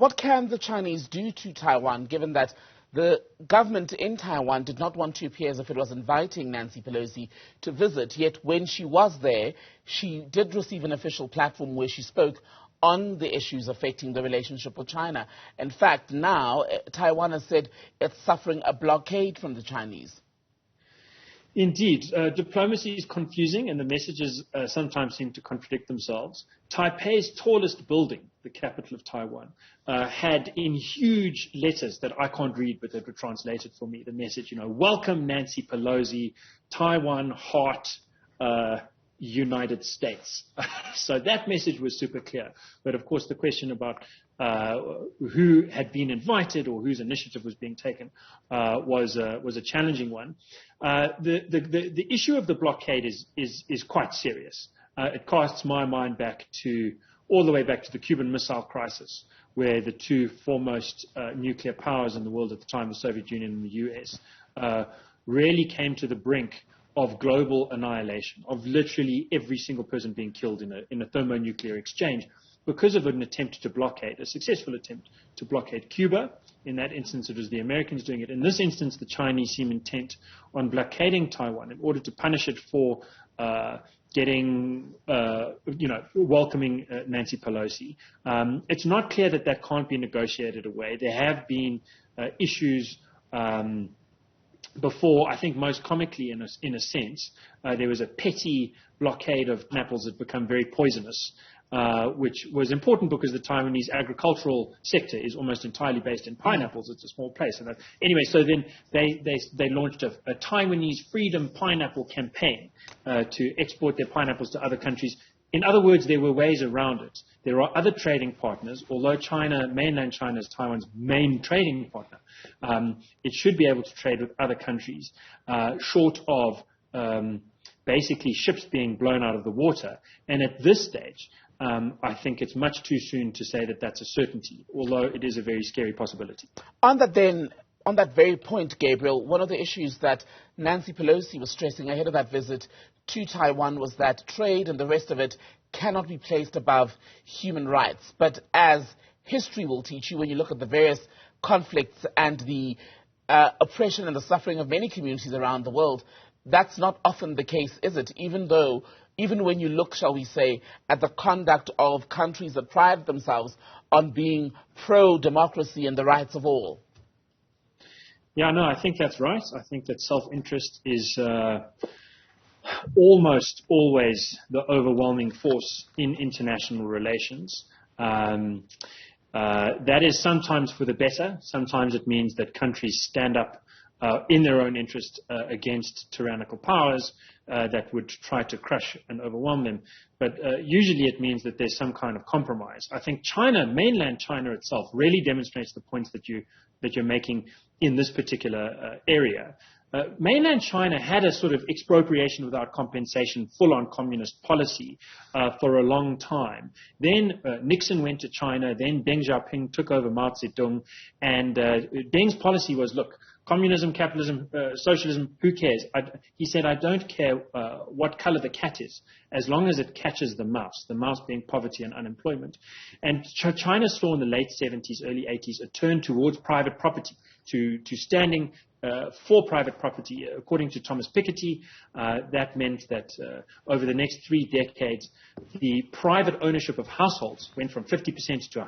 What can the Chinese do to Taiwan, given that the government in Taiwan did not want to appear as if it was inviting Nancy Pelosi to visit, yet when she was there, she did receive an official platform where she spoke on the issues affecting the relationship with China. In fact, now Taiwan has said it's suffering a blockade from the Chinese. Indeed, diplomacy is confusing and the messages sometimes seem to contradict themselves. Taipei's tallest building, the capital of Taiwan, had in huge letters that I can't read but that were translated for me the message, welcome Nancy Pelosi, Taiwan, heart, United States. So that message was super clear. But of course the question about who had been invited or whose initiative was being taken was a challenging one. The issue of the blockade is quite serious. It casts my mind all the way back to the Cuban Missile Crisis, where the two foremost nuclear powers in the world at the time, the Soviet Union and the US, really came to the brink of global annihilation, of literally every single person being killed in a thermonuclear exchange because of an attempt to blockade, a successful attempt to blockade Cuba. In that instance, it was the Americans doing it. In this instance, the Chinese seem intent on blockading Taiwan in order to punish it for welcoming Nancy Pelosi. It's not clear that can't be negotiated away. There have been issues before. I think most comically, in a sense, there was a petty blockade of pineapples that become very poisonous, which was important because the Taiwanese agricultural sector is almost entirely based in pineapples. It's a small place. Anyway, so then they launched a Taiwanese freedom pineapple campaign to export their pineapples to other countries. In other words, there were ways around it. There are other trading partners. Although mainland China is Taiwan's main trading partner, it should be able to trade with other countries, short of basically ships being blown out of the water. And at this stage, I think it's much too soon to say that that's a certainty, although it is a very scary possibility. On that very point, Gabriel, one of the issues that Nancy Pelosi was stressing ahead of that visit to Taiwan was that trade and the rest of it cannot be placed above human rights. But as history will teach you, when you look at the various conflicts and the oppression and the suffering of many communities around the world, that's not often the case, is it? Even when you look, shall we say, at the conduct of countries that pride themselves on being pro-democracy and the rights of all. Yeah, no, I think that's right. I think that self-interest is almost always the overwhelming force in international relations. That is sometimes for the better. Sometimes it means that countries stand up in their own interest against tyrannical powers that would try to crush and overwhelm them. But usually it means that there's some kind of compromise. I think mainland China itself, really demonstrates the points that you're making in this particular area. Mainland China had a sort of expropriation without compensation, full-on communist policy for a long time. Then Nixon went to China, then Deng Xiaoping took over Mao Zedong, and Deng's policy was, look, communism, capitalism, socialism, who cares? He said, I don't care what color the cat is, as long as it catches the mouse being poverty and unemployment. And China saw in the late 70s, early 80s, a turn towards private property, to standing for private property. According to Thomas Piketty, that meant that over the next 3 decades, the private ownership of households went from 50% to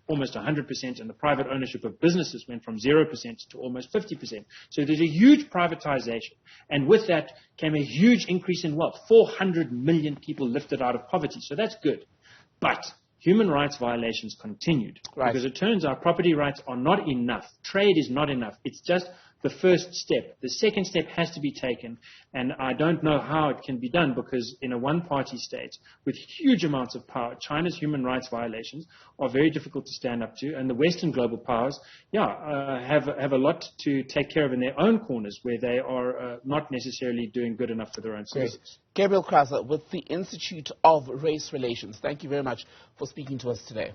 almost 100%, and the private ownership of businesses went from 0% to almost 50%. So there's a huge privatization, and with that came a huge increase in wealth. 400 million people lifted out of poverty, so that's good. But human rights violations continued, right? Because it turns out property rights are not enough. Trade is not enough. It's just the first step. The second step has to be taken, and I don't know how it can be done, because in a one-party state with huge amounts of power, China's human rights violations are very difficult to stand up to, and the Western global powers, have a lot to take care of in their own corners, where they are not necessarily doing good enough for their own citizens. Gabriel Crouse with the Institute of Race Relations, thank you very much for speaking to us today.